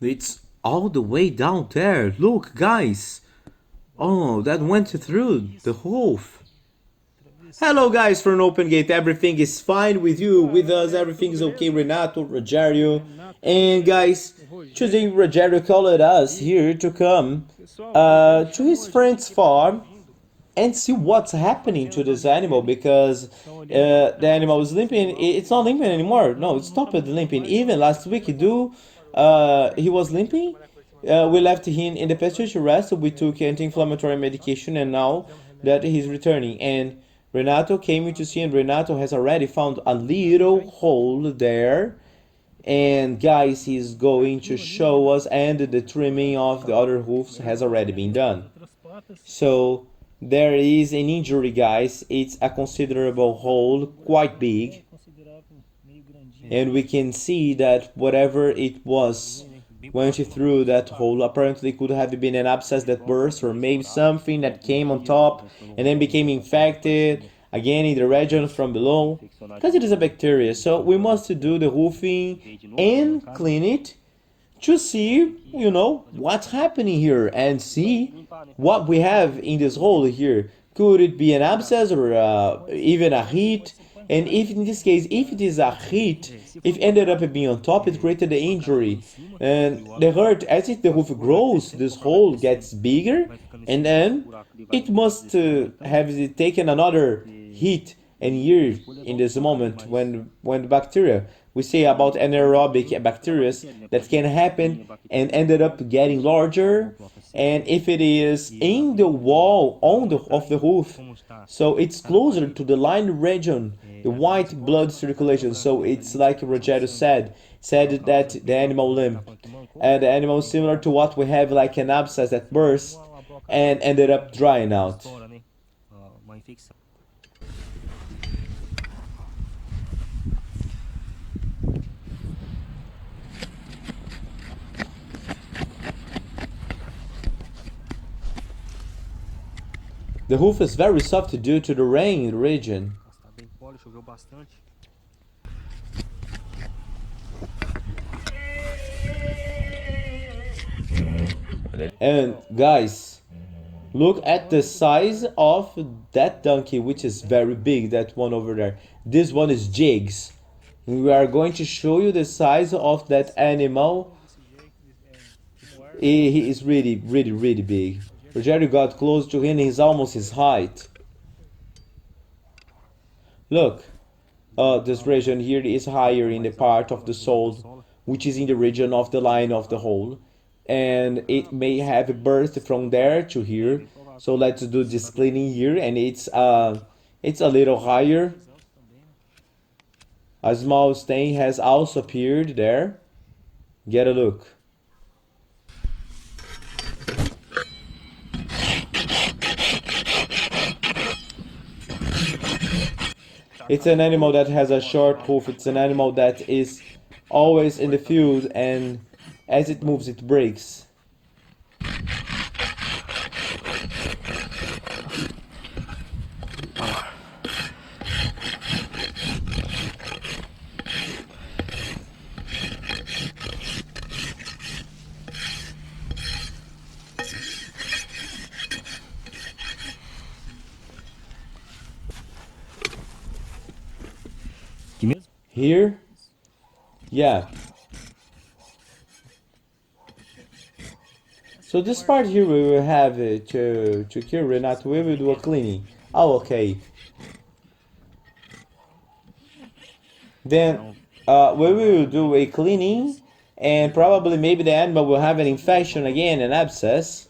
It's all the way down there. Look, guys. Oh, that went through the roof. Hello, guys, from Open Gate. Everything is fine with you, with us. Everything is okay. Renato, Rogerio, and guys, today Rogerio called us here to come to his friend's farm and see what's happening to this animal because the animal is limping. It's not limping anymore. No, it stopped limping. Even last week, he was limping. We left him in the pasture to rest. We took anti-inflammatory medication, and now that he's returning, and Renato came in to see, and Renato has already found a little hole there. And guys, he's going to show us, and the trimming of the other hoofs has already been done. So there is an injury, guys. It's a considerable hole, quite big. And we can see that whatever it was went through that hole. Apparently could have been an abscess that burst, or maybe something that came on top and then became infected again in the region from below, because it is a bacteria. So we must do the roofing and clean it to see, what's happening here and see what we have in this hole here. Could it be an abscess or even a heat? And if in this case, if it is a heat, if it ended up being on top, it created the injury. And the hurt, as the roof grows, this hole gets bigger, and then it must have taken another heat and year in this moment when the bacteria, we say about anaerobic bacteria that can happen and ended up getting larger. And if it is in the wall on the of the roof, so it's closer to the line region, the white blood circulation. So it's like Rogério said that the animal limp, and the animal is similar to what we have, like an abscess that burst and ended up drying out. The roof is very soft due to the rain region. And guys, look at the size of that donkey, which is very big, that one over there. This one is Jigs. We are going to show you the size of that animal. He is really, really, really big. Rogério got close to him, he's almost his height. Look, this region here is higher in the part of the sole, which is in the region of the line of the hole. And it may have burst from there to here. So let's do this cleaning here, and it's a little higher. A small stain has also appeared there. Get a look. It's an animal that has a short hoof. It's an animal that is always in the field, and as it moves, it breaks. Here, yeah. So this part here we will have to cure Renato. We will do a cleaning. Oh, okay. Then we will do a cleaning, and probably maybe the animal will have an infection again, an abscess.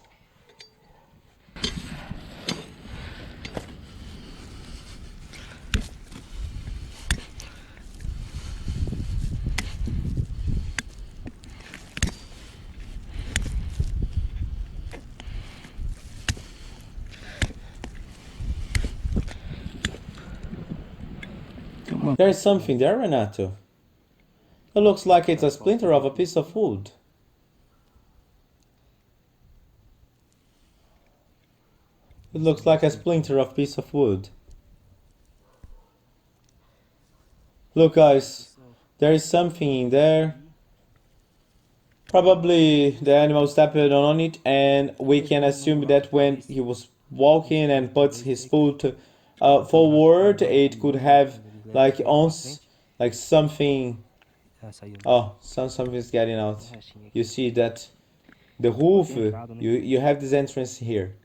There's something there, Renato. It looks like it's a splinter of a piece of wood. It looks like a splinter of piece of wood. Look, guys, there is something in there. Probably the animal stepped on it, and we can assume that when he was walking and puts his foot forward, it could have like ons, like something. Oh, something's getting out. You see that the roof. You have this entrance here.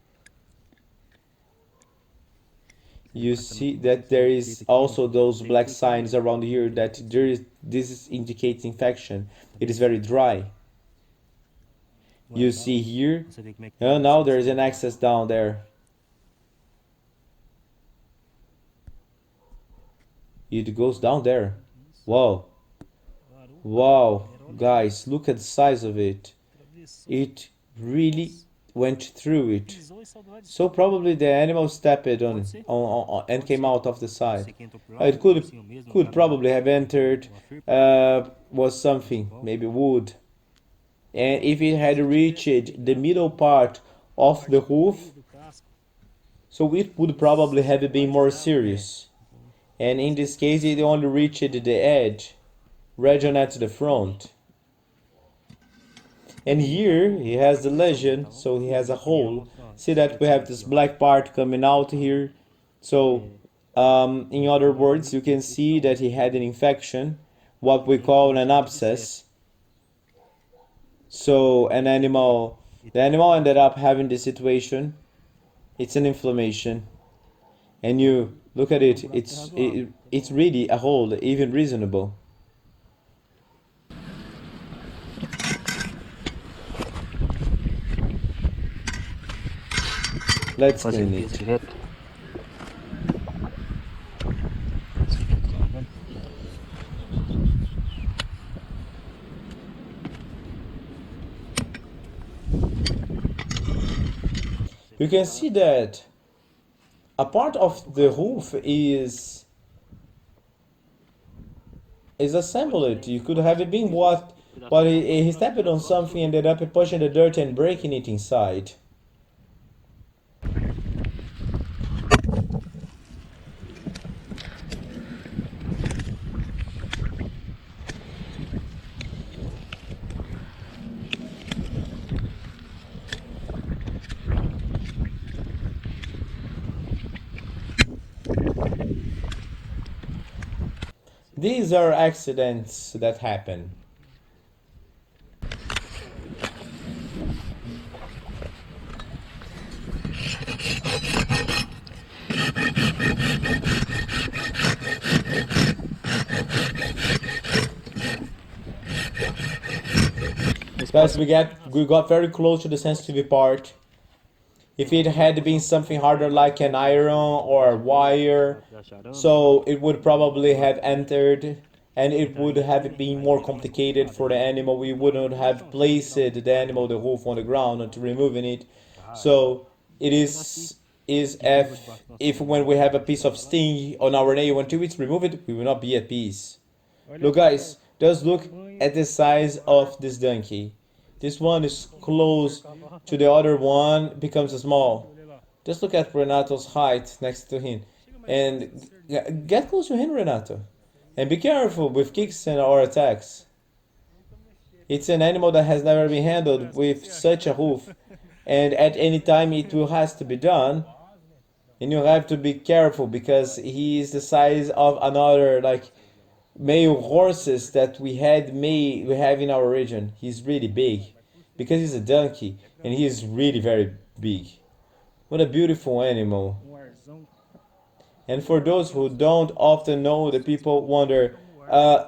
You see that there is also those black signs around here that there is this indicates infection. It is very dry. You see here. Oh, now there is an access down there. It goes down there. Wow. Wow. Guys, look at the size of it. It really went through it. So probably the animal stepped on and came out of the side. It could probably have entered was something, maybe wood. And if it had reached the middle part of the roof, so it would probably have been more serious. And in this case it only reached the edge, region at the front. And here he has the lesion, so he has a hole. See that we have this black part coming out here. So in other words, you can see that he had an infection, what we call an abscess. So the animal ended up having this situation. It's an inflammation, and you look at it. It's really a hole, even reasonable. Let's clean it. You can see that a part of the roof is assembled. You could have it been what, but he stepped on something, ended up pushing the dirt and breaking it inside. These are accidents that happen. Guys, we got very close to the sensitive part. If it had been something harder like an iron or a wire, so it would probably have entered and it would have been more complicated for the animal. We wouldn't have placed the animal, the hoof on the ground and to removing it. So it is if when we have a piece of sting on our nail until it's removed, we will not be at peace. Look guys, just look at the size of this donkey. This one is close to the other one, becomes small. Just look at Renato's height next to him. And get close to him, Renato. And be careful with kicks and or attacks. It's an animal that has never been handled with such a hoof. And at any time it will has to be done. And you have to be careful because he is the size of another like male horses that we have in our region. He's really big because he's a donkey and he's really very big. What a beautiful animal. And for those who don't often know, the people wonder,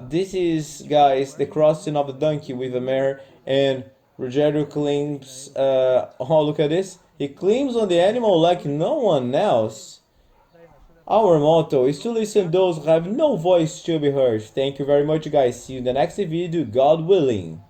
this is guys the crossing of the donkey with a mare, and Rogério claims oh look at this, he claims on the animal like no one else. Our motto is to listen those who have no voice to be heard. Thank you very much guys. See you in the next video, God willing.